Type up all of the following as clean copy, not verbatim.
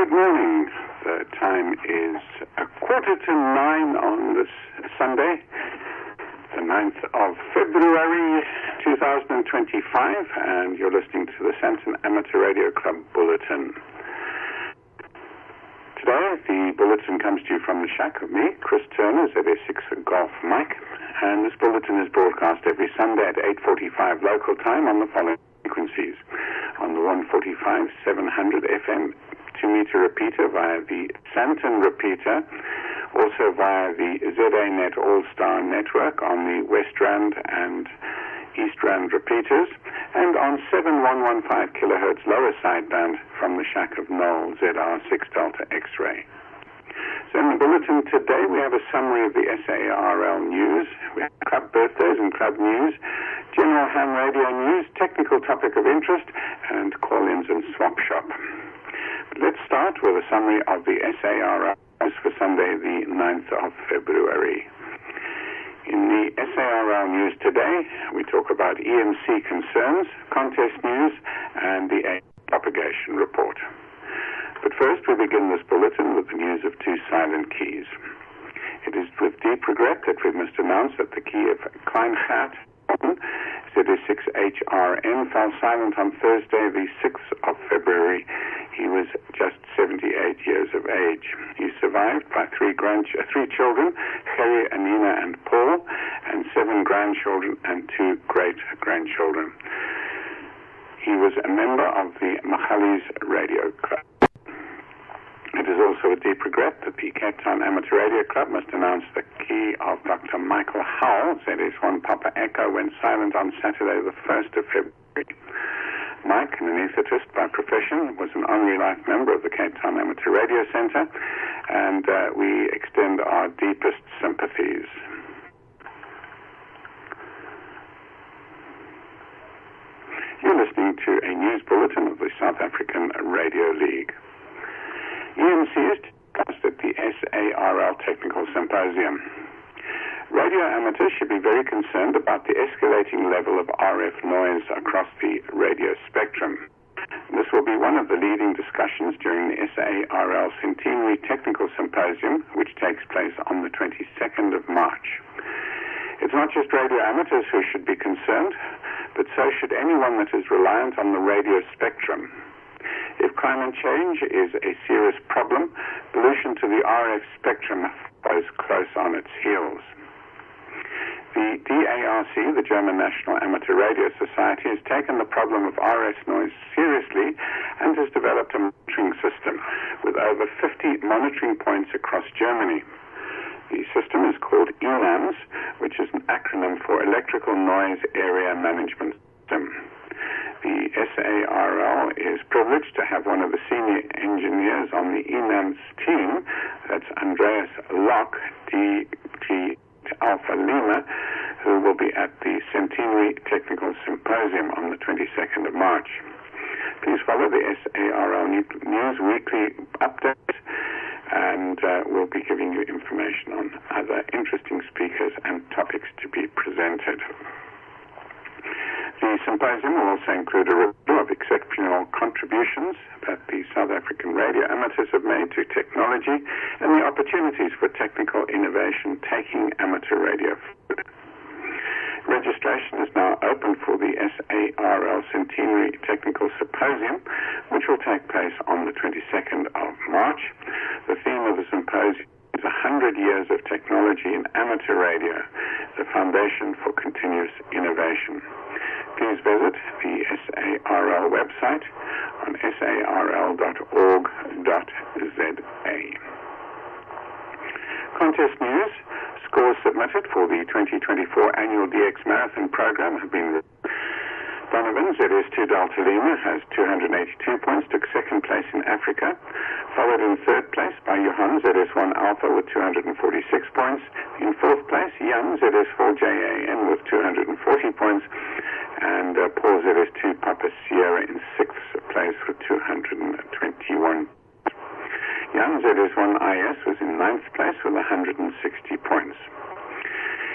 Good morning. The time is 9:15 on this Sunday, the 9th of February 2025, and you're listening to the Sandton Amateur Radio Club Bulletin. Today, the Bulletin comes to you from the shack of me, Chris Turner, ZS6 Golf Mike, and this Bulletin is broadcast every Sunday at 8:45 local time on the following frequencies: on the 145 700 FM 2-meter repeater via the Sandton repeater, also via the ZA-Net All-Star network on the West Rand and East Rand repeaters, and on 7115 kilohertz lower sideband from the shack of Knoll ZR6 Delta X-ray. So in the bulletin today we have a summary of the SARL news, we have club birthdays and club news, general ham radio news, technical topic of interest, and call-ins and swap shop. But let's start with a summary of the SARL for Sunday the 9th of February. In the SARL news today, we talk about EMC concerns, contest news, and the A propagation report. But first, we begin this bulletin with the news of two silent keys. It is with deep regret that we must announce that the key of Kleingat ZS6HRN fell silent on Thursday, the 6th of February. He was just 78 years of age. He survived by three children, Gerry, Anina, and Paul, and 7 grandchildren and 2 great-grandchildren. He was a member of the Machalis Radio Club. It is also a deep regret that the Cape Town Amateur Radio Club must announce the key of Dr. Michael Howell, ZS1 Papa Echo, went silent on Saturday, the 1st of February. Mike, an anaesthetist by profession, was an honorary life member of the Cape Town Amateur Radio Centre, and we extend our deepest sympathies. You're listening to a news bulletin of the South African Radio League. EMC is discussed at the SARL Technical Symposium. Radio amateurs should be very concerned about the escalating level of RF noise across the radio spectrum. This will be one of the leading discussions during the SARL Centenary Technical Symposium, which takes place on the 22nd of March. It's not just radio amateurs who should be concerned, but so should anyone that is reliant on the radio spectrum. If climate change is a serious problem, pollution to the RF spectrum follows close on its heels. The DARC, the German National Amateur Radio Society, has taken the problem of RF noise seriously and has developed a monitoring system with over 50 monitoring points across Germany. The system is called ENAMS, which is an acronym for Electrical Noise Area Management System. The SARL is privileged to have one of the senior engineers on the ENAMS team, that's Andreas Locke, DG Alpha Lima, who will be at the Centenary Technical Symposium on the 22nd of March. Please follow the SARL News Weekly updates, and we'll be giving you information on other interesting speakers and topics to be presented. The symposium will also include a review of exceptional contributions that the South African radio amateurs have made to technology and the opportunities for technical innovation taking amateur radio forward. Registration is now open for the SARL Centenary Technical Symposium, which will take place on the 22nd of March. The theme of the symposium is 100 years of technology in amateur radio, the foundation for continuous innovation. Please visit the SARL website on sarl.org.za. Contest news. Scores submitted for the 2024 annual DX Marathon program have been released. Donovan, ZS2 Delta Lima, has 282 points, took second place in Africa, followed in third place by Johan, ZS1 Alpha, with 246 points. In fourth place, Jan, ZS4 JAN, with 240 points, and Paul, ZS2 Papa Sierra, in sixth place with 221. Jan, ZS1 IS, was in ninth place with 160 points.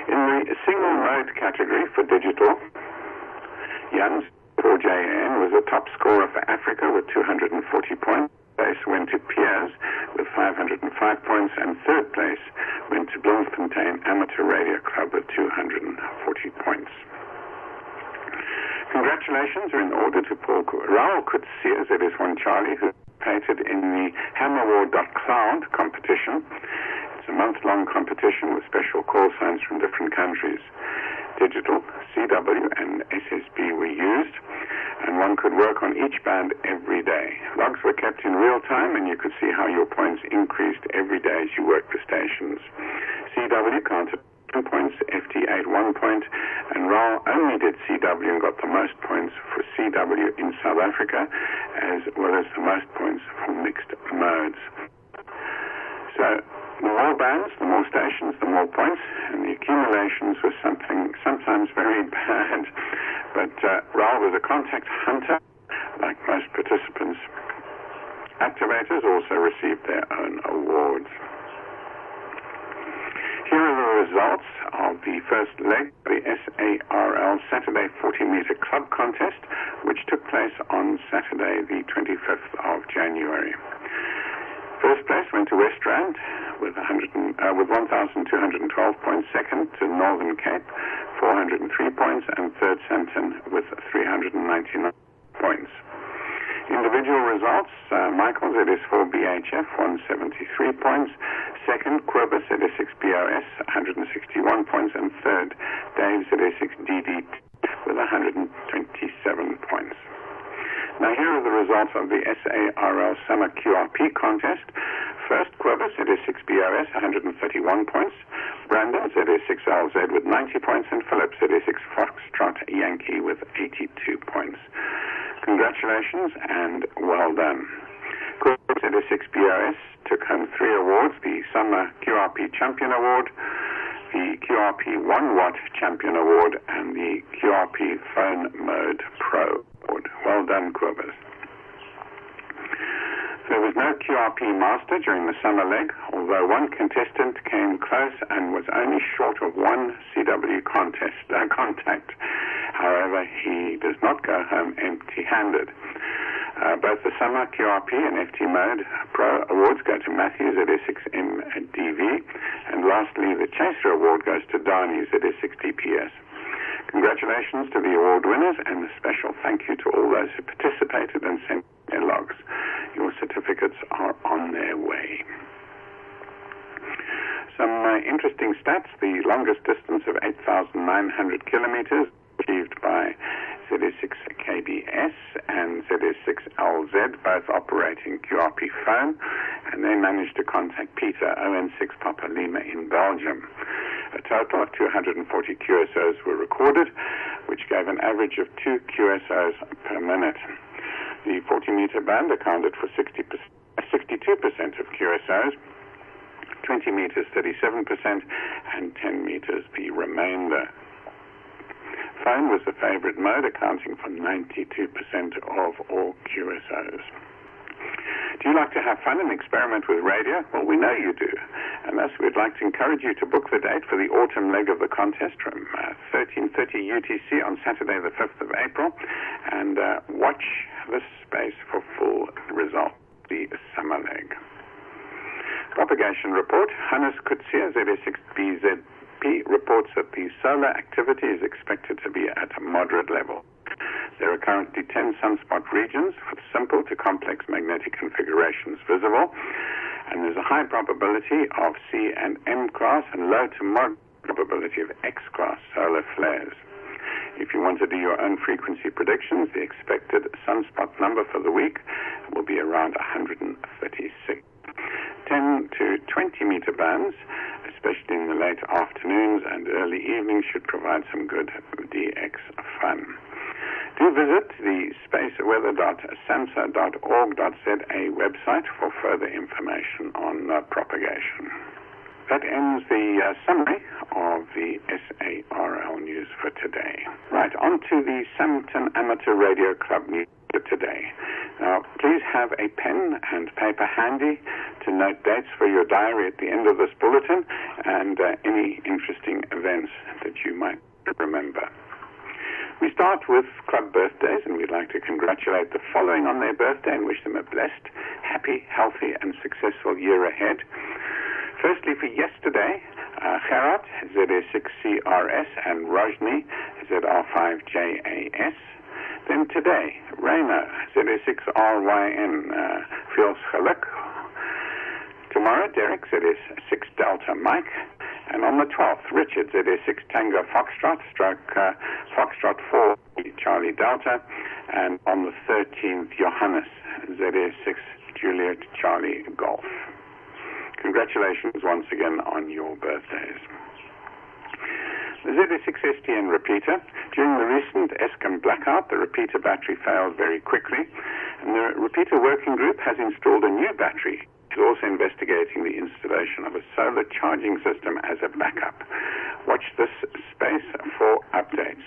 In the single mode category for digital, Jan, 4JN, was the top scorer for Africa with 240 points. Place went to Pierre 505 points, and third place went to Bloemfontein Amateur Radio Club with 240 points. Congratulations are in order to Raul Kutsia, ZS1 Charlie, who participated in the hammerwar.cloud competition. It's a month-long competition with special call signs from different countries. Digital, CW, and SSB were used, and one could work on each band every day. Logs were kept in real time, and you could see how your points increased every day as you worked the stations. CW counted 2 points, FT8 1 point, and Raul only did CW and got the most points for CW in South Africa, as well as the most points for mixed modes. So, the more bands, the more stations, the more points, and the accumulations were sometimes very bad. But Raul was a contact hunter, like most participants. Activators also received their own awards. Here are the results of the first leg of the SARL Saturday 40-meter club contest, which took place on Saturday, the 25th of January. First place went to West Rand with 1,212 points. Second to Northern Cape, 403 points, and third Sandton with 399 points. Individual results, Michael ZS4 BHF 173 points, second Querber ZS6BOS 161 points, and third Dave ZS6 DD with 127 points. Now here are the results of the SARL Summer QRP contest. First, Querber ZS6BOS 131 points, Brandon ZS6LZ with 90 points, and Philip ZS6 Foxtrot Yankee with 82 points. Congratulations and well done. Querber ZS6BOS took home 3 awards: the Summer QRP Champion Award, the QRP 1 Watt Champion Award, and the QRP Phone Mode Pro Award. Well done, Querber. There was no QRP Master during the summer leg, although one contestant came close and was only short of one CW contact. However, he does not go home empty-handed. Both the Summer QRP and FT Mode Pro Awards go to Matthew ZS6MDV, and lastly, the Chaser Award goes to Darnie ZS6DPS. Congratulations to the award winners, and a special thank you to all those who participated and sent their logs. Your certificates are on their way. Some interesting stats: the longest distance of 8,900 kilometers achieved by ZS6KBS and ZS6LZ, both operating QRP phone, and they managed to contact Peter, ON6 Papa Lima in Belgium. A total of 240 QSOs were recorded, which gave an average of 2 QSOs per minute. The 40-meter band accounted for 62% of QSOs, 20 meters 37%, and 10 meters the remainder. Phone was the favorite mode, accounting for 92% of all QSOs. Do you like to have fun and experiment with radio? Well, we know you do. And thus, we'd like to encourage you to book the date for the autumn leg of the contest from 13:30 UTC on Saturday, the 5th of April, and watch this space for full results, the summer leg. Propagation report. Hannes Kutsia, ZS6BZP, reports that the solar activity is expected to be at a moderate level. There are currently 10 sunspot regions with simple to complex magnetic configurations visible, and there's a high probability of C and M class and low to moderate probability of X class solar flares. If you want to do your own frequency predictions, the expected sunspot number for the week will be around 136. 10 to 20 meter bands, especially in the late afternoons and early evenings, should provide some good DX fun. Do visit the spaceweather.samsa.org.za website for further information on propagation. That ends the summary of the SARL news for today. Right, on to the Sandton Amateur Radio Club news for today. Now, please have a pen and paper handy to note dates for your diary at the end of this bulletin and any interesting events that you might remember. We start with club birthdays, and we'd like to congratulate the following on their birthday and wish them a blessed, happy, healthy, and successful year ahead. Firstly, for yesterday, Gerard, ZS6CRS, and Rajni, ZR5JAS. Then today, Rainer, ZS6RYN, feels geluk. Tomorrow, Derek, ZS6 Delta Mike. And on the 12th, Richard, ZS6 Tango Foxtrot, Foxtrot 4 Charlie Delta. And on the 13th, Johannes, ZS6 Juliet Charlie Golf. Congratulations once again on your birthdays. The ZS6STN repeater. During the recent Eskom blackout, the repeater battery failed very quickly, and the repeater working group has installed a new battery. It's also investigating the installation of a solar charging system as a backup. Watch this space for updates.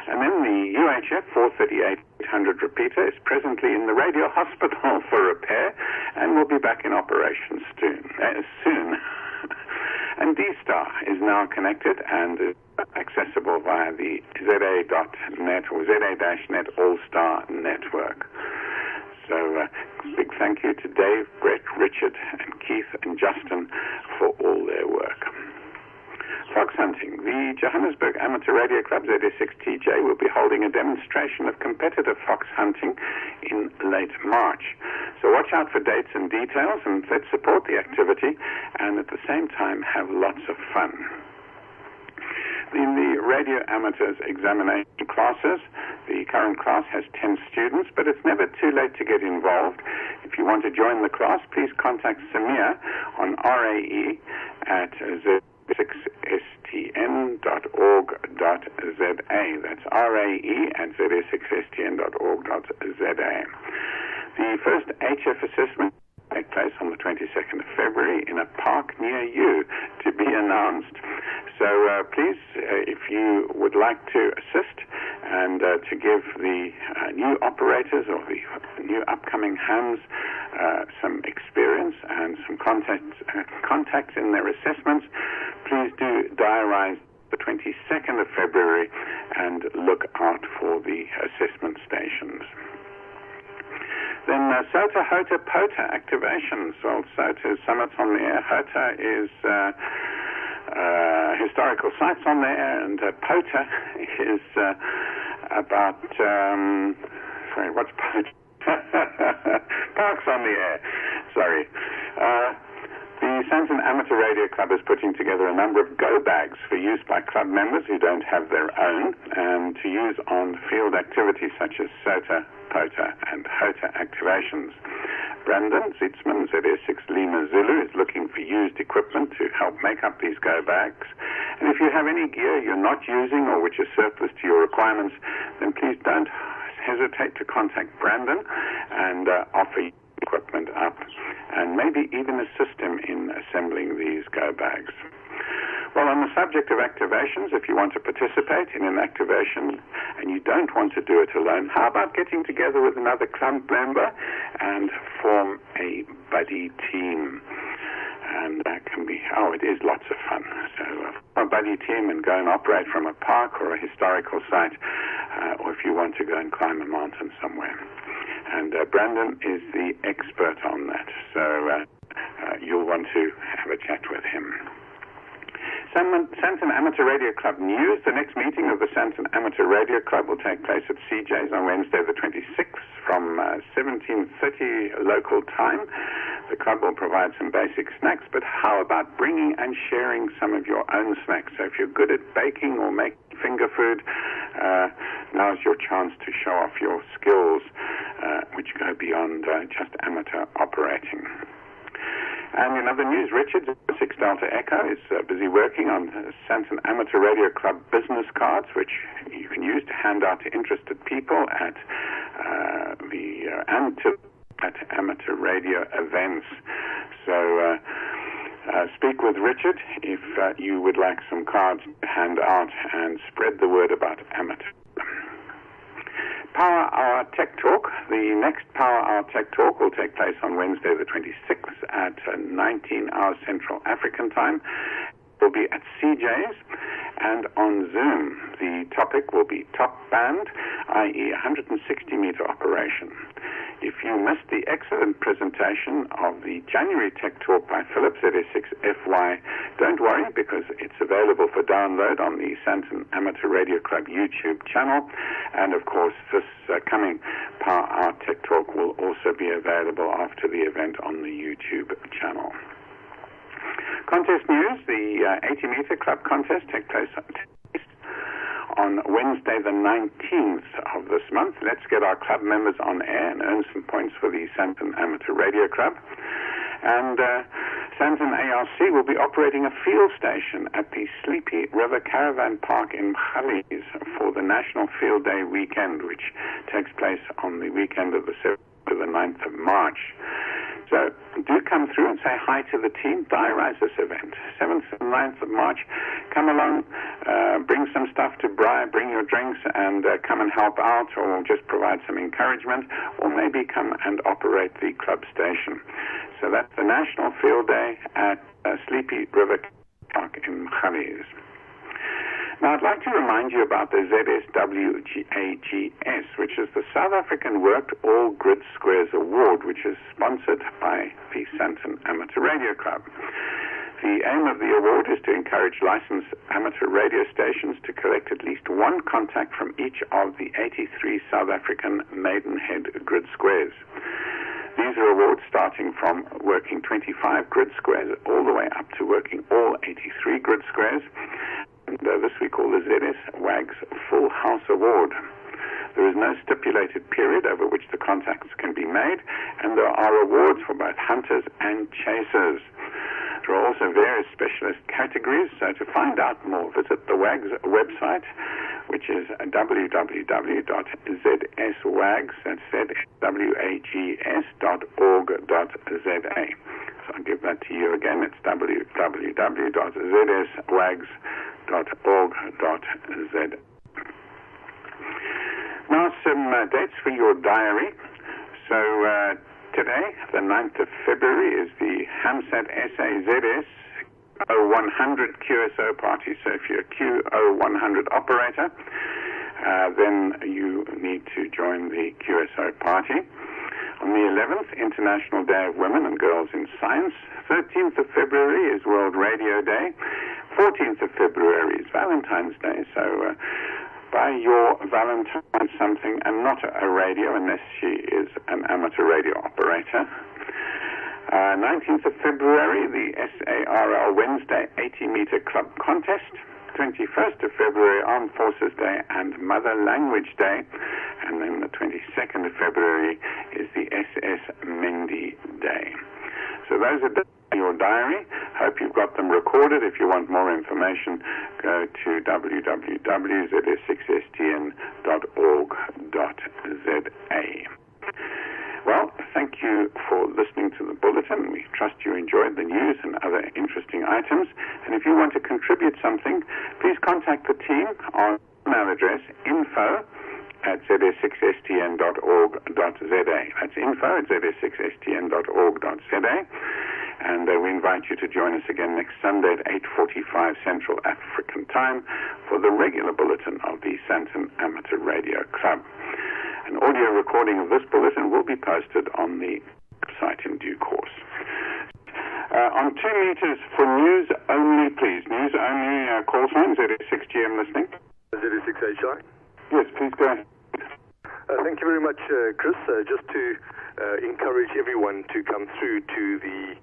And then the UHF 438-800 repeater is presently in the radio hospital for repair and will be back in operation soon. And D-Star is now connected and is accessible via the ZA.net or ZA-Net All-Star Network. So big thank you to Dave, Brett, Richard, and Keith and Justin for all their work. Fox hunting. The Johannesburg Amateur Radio Club, ZS6TJ, will be holding a demonstration of competitive fox hunting in late March. So watch out for dates and details, and let's support the activity and at the same time have lots of fun. In the radio amateurs examination classes, the current class has 10 students, but it's never too late to get involved. If you want to join the class, please contact Samir on RAE at ZS6STN.org.za. That's RAE at ZS6STN.org.za. The first HF assessment will take place on the 22nd of February in a park near you, to be announced. So please, if you would like to assist and to give the new operators or the new upcoming hands some experience and some contacts in their assessments, please do diarize the 22nd of February and look out for the assessment stations. Then SOTA, HOTA, POTA activations. Well, SOTA is Summits on the Air. HOTA is historical sites on the air, and POTA is about, what's POTA? Parks on the air. Sorry. The Sandton Amateur Radio Club is putting together a number of go bags for use by club members who don't have their own, and to use on field activities such as SOTA, POTA, and HOTA activations. Brandon Zitzman, ZS6 Lima Zulu, is looking for used equipment to help make up these go bags. And if you have any gear you're not using or which is surplus to your requirements, then please don't hesitate to contact Brandon and offer equipment up, and maybe even assist him in assembling these go bags. Well, on the subject of activations, if you want to participate in an activation and you don't want to do it alone, how about getting together with another club member and form a buddy team? And that can be, it is lots of fun. So a buddy team and go and operate from a park or a historical site, or if you want to go and climb a mountain somewhere. And Brandon is the expert on that, so you'll want to have a chat with him. Sandton Amateur Radio Club news. The next meeting of the Sandton Amateur Radio Club will take place at CJ's on Wednesday the 26th from 17:30 local time. The club will provide some basic snacks, but how about bringing and sharing some of your own snacks? So if you're good at baking or making finger food, now's your chance to show off your skills, which go beyond just amateur operating. And in other news, Richard, 6 Delta Echo, is busy working on Sandton Amateur Radio Club business cards, which you can use to hand out to interested people at amateur radio events. So speak with Richard if you would like some cards to hand out and spread the word about amateur. Power Hour Tech Talk. The next Power Hour Tech Talk will take place on Wednesday the 26th at 19 hours Central African Time. will be at CJ's and on Zoom. The topic will be top band, i.e. 160-meter operation. If you missed the excellent presentation of the January Tech Talk by Philip, ZS6FY, don't worry, because it's available for download on the Sandton Amateur Radio Club YouTube channel. And of course, this coming Power Hour Tech Talk will also be available after the event on the YouTube channel. Contest news: the 80-meter club contest takes place on Wednesday the 19th of this month. Let's get our club members on air and earn some points for the Sandton Amateur Radio Club. And Sandton ARC will be operating a field station at the Sleepy River Caravan Park in Mkhali's for the National Field Day weekend, which takes place on the weekend of the 7th to the 9th of March. So do come through and say hi to the team. Diarize this event. 7th and 9th of March. Come along, bring some stuff to Briar, bring your drinks, and come and help out, or just provide some encouragement, or maybe come and operate the club station. So that's the National Field Day at Sleepy River Park in Mkhali's. Now, I'd like to remind you about the ZS6STN, which is the South African Worked All Grid Squares Award, which is sponsored by the Sandton Amateur Radio Club. The aim of the award is to encourage licensed amateur radio stations to collect at least one contact from each of the 83 South African Maidenhead grid squares. These are awards starting from working 25 grid squares all the way up to working all 83 grid squares. And this we call the ZS6STN Full House Award. There is no stipulated period over which the contacts can be made, and there are awards for both hunters and chasers. There are also various specialist categories, so to find out more, visit the WAGS website, which is www.zswags.org.za. So I'll give that to you again. It's www.zswags.org.za. Now some dates for your diary. So today, the 9th of February, is the Hamsat SA ZS 0100 QSO party. So if you're a Q0100 operator, then you need to join the QSO party. On the 11th, International Day of Women and Girls in Science. 13th of February is World Radio Day. 14th of February is Valentine's Day. So buy your Valentine something, and not a radio unless she is an amateur radio operator. 19th of February, the SARL Wednesday 80-meter club contest. 21st of February, Armed Forces Day and Mother Language Day. And then the 22nd of February is the SS Mendy Day. So those are your diary. Hope you've got them recorded. If you want more information, go to www.zs6stn.org.za. Well, thank you for listening to the Bulletin. We trust you enjoyed the news and other interesting items. And if you want to contribute something, please contact the team on email address info@zs6stn.org.za. That's info@zs6stn.org.za. And we invite you to join us again next Sunday at 8:45 Central African Time for the regular Bulletin of the Sandton Amateur Radio Club. An audio recording of this bulletin will be posted on the website in due course. On 2 meters for news only, please. News only, call sign, ZS6GM listening. ZS6HI? Yes, please go ahead. Thank you very much, Chris. Just to encourage everyone to come through to the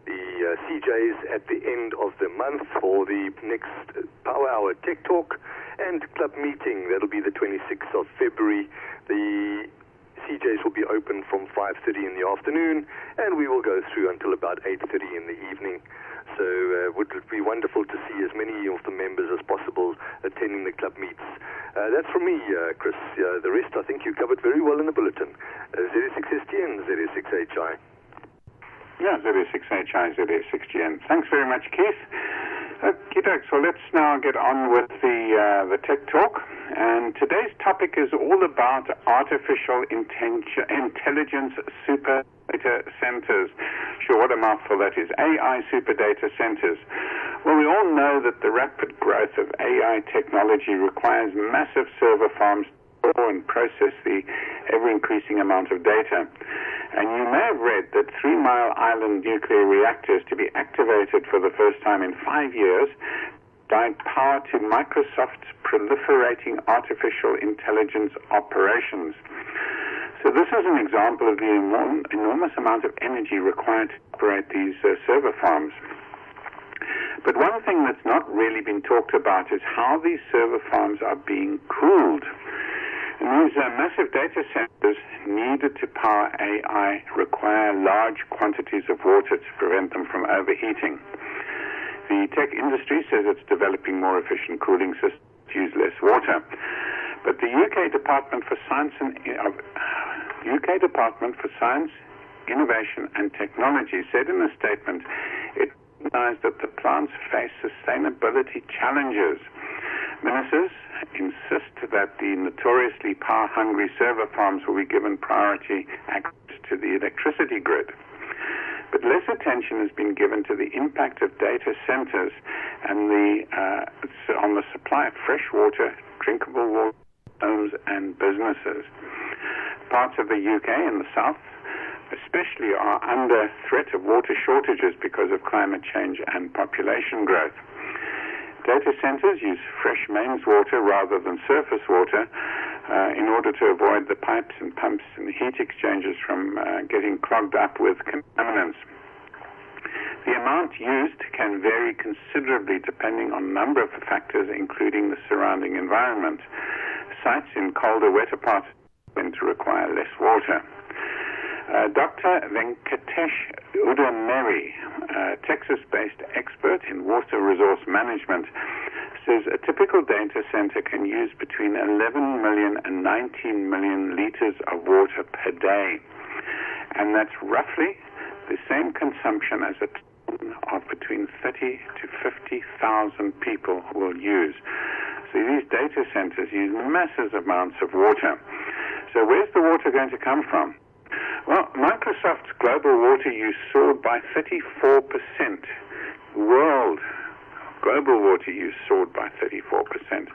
CJs at the end of the month for the next Power Hour Tech Talk and club meeting. That'll be the 26th of February. The CJs will be open from 5:30 in the afternoon, and we will go through until about 8:30 in the evening. So it would be wonderful to see as many of the members as possible attending the club meets. That's from me, Chris. The rest I think you covered very well in the bulletin. ZS6STN, ZS6HI. Yeah, ZS6HI, ZS6GN. Thanks very much, Keith. Okay, so let's now get on with the Tech Talk. And today's topic is all about artificial intelligence super data centers. Sure, what a mouthful that is. AI super data centers. Well, we all know that the rapid growth of AI technology requires massive server farms to store and process the ever-increasing amount of data. And you may have read that 3 Mile Island nuclear reactors to be activated for the first time in 5 years provide power to Microsoft's proliferating artificial intelligence operations. So this is an example of the enormous amount of energy required to operate these server farms. But one thing that's not really been talked about is how these server farms are being cooled. And these massive data centers needed to power AI require large quantities of water to prevent them from overheating. The tech industry says it's developing more efficient cooling systems to use less water. But the UK Department for Science, Innovation and Technology said in a statement it recognized that the plants face sustainability challenges. Ministers insist that the notoriously power-hungry server farms will be given priority access to the electricity grid. But less attention has been given to the impact of data centers and on the supply of fresh water, drinkable water, homes and businesses. Parts of the UK and the south especially are under threat of water shortages because of climate change and population growth. Data centers use fresh mains water rather than surface water in order to avoid the pipes and pumps and heat exchangers from getting clogged up with contaminants. The amount used can vary considerably depending on a number of factors, including the surrounding environment. Sites in colder, wetter parts tend to require less water. Dr. Venkatesh Udameri, a Texas-based expert in water resource management, says a typical data center can use between 11 million and 19 million liters of water per day. And that's roughly the same consumption as a town of between 30 to 50,000 people will use. So these data centers use massive amounts of water. So where's the water going to come from? Well, Microsoft's global water use soared by 34%. World global water use soared by 34%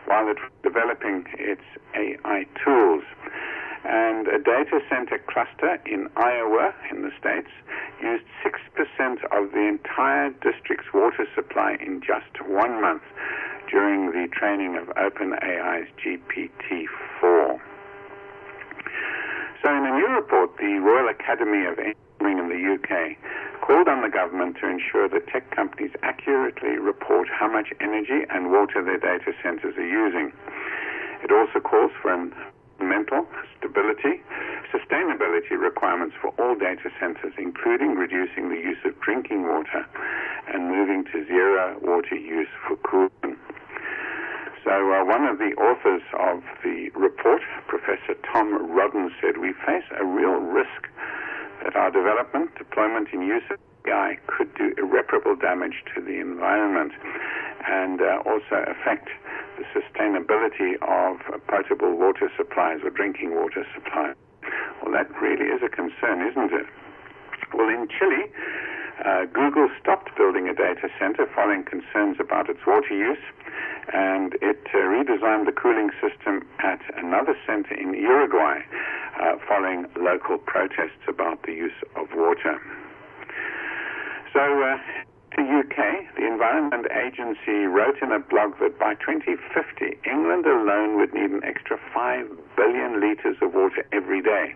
while it was developing its AI tools. And a data center cluster in Iowa, in the States, used 6% of the entire district's water supply in just 1 month during the training of OpenAI's GPT-4. So in a new report, the Royal Academy of Engineering in the UK called on the government to ensure that tech companies accurately report how much energy and water their data centers are using. It also calls for environmental sustainability requirements for all data centers, including reducing the use of drinking water and moving to zero water use for cooling. So one of the authors of the report, Professor Tom Rodden, said, "We face a real risk that our development, deployment, and use of AI could do irreparable damage to the environment and also affect the sustainability of potable water supplies or drinking water supplies." Well, that really is a concern, isn't it? Well, in Chile, Google stopped building a data center following concerns about its water use, and it redesigned the cooling system at another center in Uruguay following local protests about the use of water. So the UK, the Environment Agency, wrote in a blog that by 2050, England alone would need an extra 5 billion liters of water every day.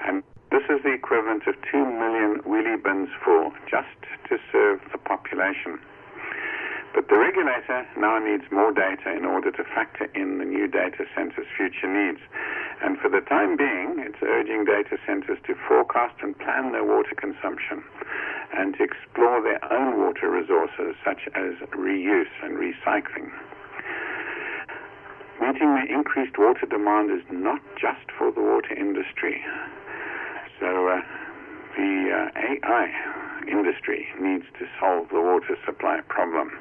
And this is the equivalent of 2 million wheelie bins full just to serve the population. But the regulator now needs more data in order to factor in the new data centers' future needs. And for the time being, it's urging data centers to forecast and plan their water consumption and to explore their own water resources, such as reuse and recycling. Meeting the increased water demand is not just for the water industry. So the AI industry needs to solve the water supply problem.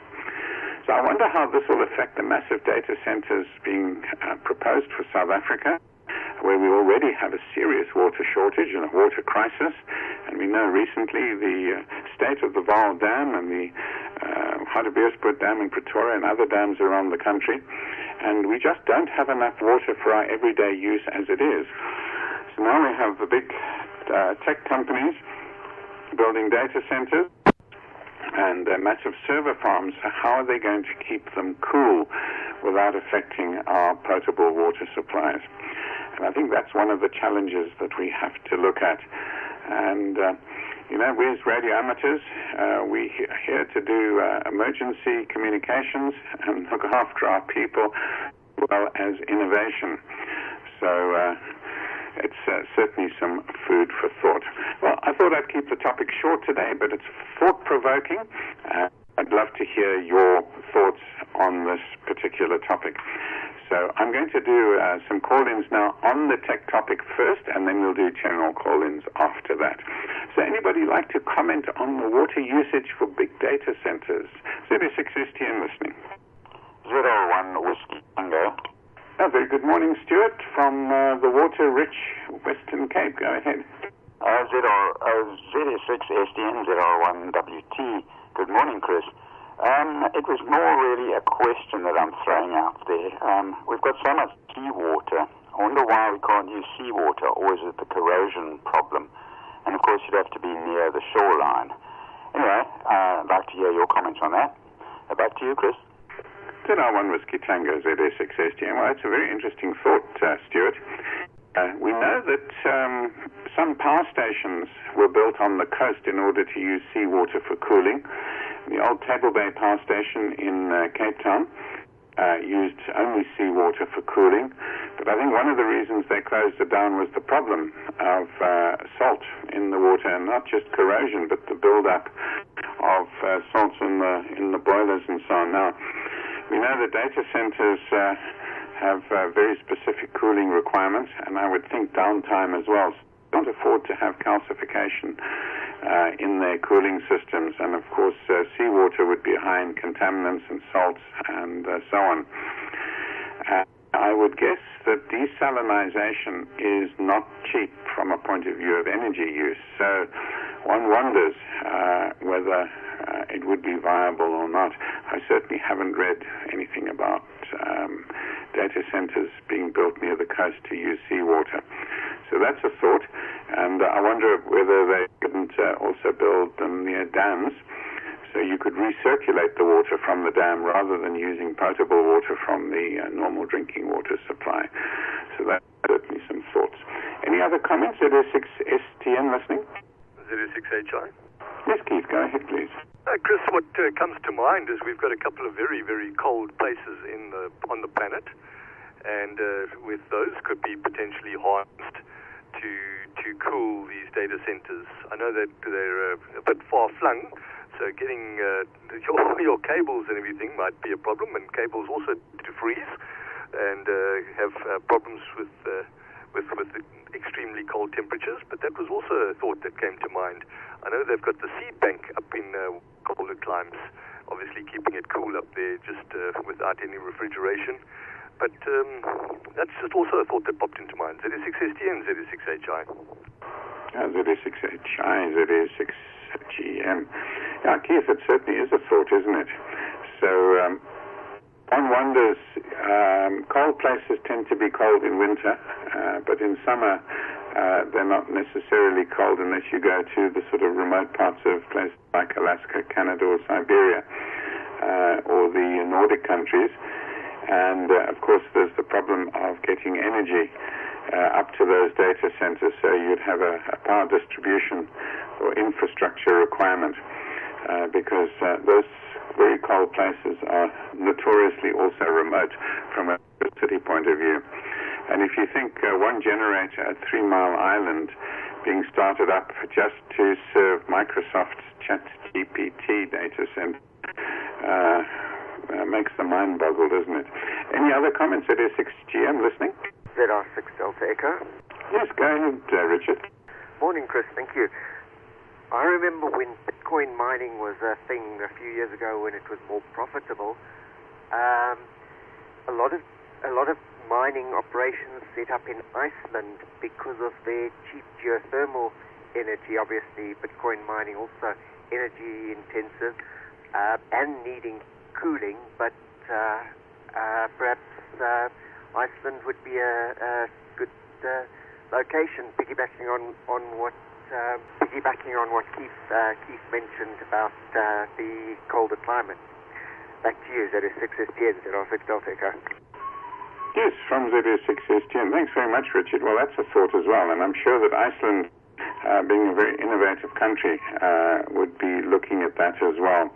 So I wonder how this will affect the massive data centers being proposed for South Africa, where we already have a serious water shortage and a water crisis. And we know recently the state of the Vaal Dam and the Hartbeespoort Dam in Pretoria and other dams around the country, and we just don't have enough water for our everyday use as it is. So now we have the big tech companies building data centers and massive server farms. So how are they going to keep them cool without affecting our potable water supplies? And I think that's one of the challenges that we have to look at. And, we as radio amateurs, we're here to do emergency communications and look after our people as well as innovation. So it's certainly some food for thought. Well, I thought I'd keep the topic short today, but it's thought-provoking. I'd love to hear your thoughts on this particular topic. So I'm going to do some call-ins now on the tech topic first, and then we'll do general call-ins after that. So anybody like to comment on the water usage for big data centers? ZS6STN listening. 01 Whiskey Tango. Very good morning, Stuart, from the water-rich Western Cape. Go ahead. ZS6STN 01WT. Good morning, Chris. It was more really a question that I'm throwing out there. We've got so much seawater. I wonder why we can't use seawater, or is it the corrosion problem? And of course, you'd have to be near the shoreline. Anyway, I'd like to hear your comments on that. Back to you, Chris. 01 Whiskey Tango, ZS6STN. Well, that's a very interesting thought, Stuart. We know that some power stations were built on the coast in order to use seawater for cooling. The old Table Bay Power Station in Cape Town used only seawater for cooling. But I think one of the reasons they closed it down was the problem of salt in the water, and not just corrosion, but the build-up of salts in the boilers and so on. Now, we know that data centers have very specific cooling requirements, and I would think downtime as well. So don't afford to have calcification in their cooling systems, and of course seawater would be high in contaminants and salts and so on. I would guess that desalinization is not cheap from a point of view of energy use, so one wonders whether it would be viable or not. I certainly haven't read anything about data centers being built near the coast to use seawater. So that's a thought, and I wonder whether they couldn't also build them near dams, so you could recirculate the water from the dam rather than using potable water from the normal drinking water supply. So that's certainly some thoughts. Any other comments? ZS6STN listening? ZS6HI. Yes, Keith, go ahead, please. Chris, what comes to mind is we've got a couple of very, very cold places on the planet, and with those could be potentially harnessed to cool these data centers. I know that they're a bit far-flung, so getting your cables and everything might be a problem, and cables also to freeze and have problems with the extremely cold temperatures, but that was also a thought that came to mind. I know they've got the seed bank up in colder climes, obviously keeping it cool up there just without any refrigeration. But that's just also a thought that popped into mind. ZS6STN, ZS6HI. ZS6HI, ZS6GM. Yeah, Keith, it certainly is a thought, isn't it? So one wonders, cold places tend to be cold in winter, but in summer they're not necessarily cold unless you go to the sort of remote parts of places like Alaska, Canada, or Siberia, or the Nordic countries. And, of course, there's the problem of getting energy up to those data centers, so you'd have a power distribution or infrastructure requirement because those very cold places are notoriously also remote from a city point of view. And if you think one generator at 3 Mile Island being started up just to serve Microsoft's ChatGPT data center, makes the mind boggle, doesn't it? Any other comments? ZS6GM listening? ZR6 Delta Echo. Yes, go ahead, Richard. Morning, Chris. Thank you. I remember when Bitcoin mining was a thing a few years ago when it was more profitable. A lot of mining operations set up in Iceland because of their cheap geothermal energy. Obviously, Bitcoin mining also energy intensive. and needing cooling, but perhaps Iceland would be a good location, piggybacking on what Keith mentioned about the colder climate. Back to you, ZS6STN, ZR6 Delta Echo. Yes, from ZS6STN. Thanks very much, Richard. Well, that's a thought as well, and I'm sure that Iceland, being a very innovative country, would be looking at that as well.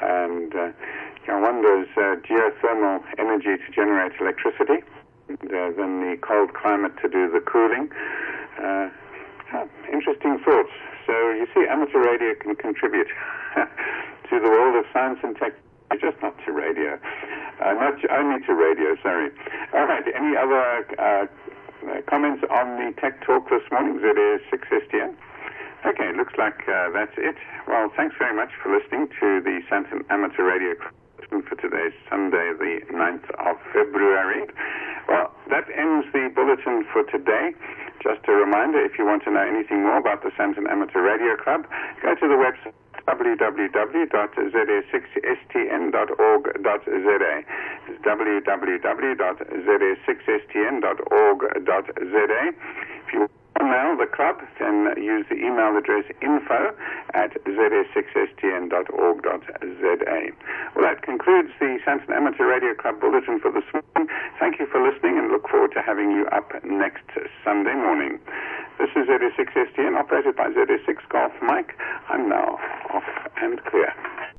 And one does geothermal energy to generate electricity, then the cold climate to do the cooling. Interesting thoughts. So you see, amateur radio can contribute to the world of science and tech, just not to radio. Not only to radio, sorry. All right, any other comments on the Tech Talk this morning? ZS6STN. Okay, looks like that's it. Well, thanks very much for listening to the Sandton Amateur Radio for today's Sunday, the 9th of February. Well, that ends the bulletin for today. Just a reminder, if you want to know anything more about the Sandton Amateur Radio Club, go to the website www.zs6stn.org.za. It's www.zs6stn.org.za. If you email the club, then use the email address info@zs6stn.org.za. Well, that concludes the Sandton Amateur Radio Club Bulletin for this morning. Thank you for listening and look forward to having you up next Sunday morning. This is ZS6STN, operated by ZS6 Golf Mike. I'm now off and clear.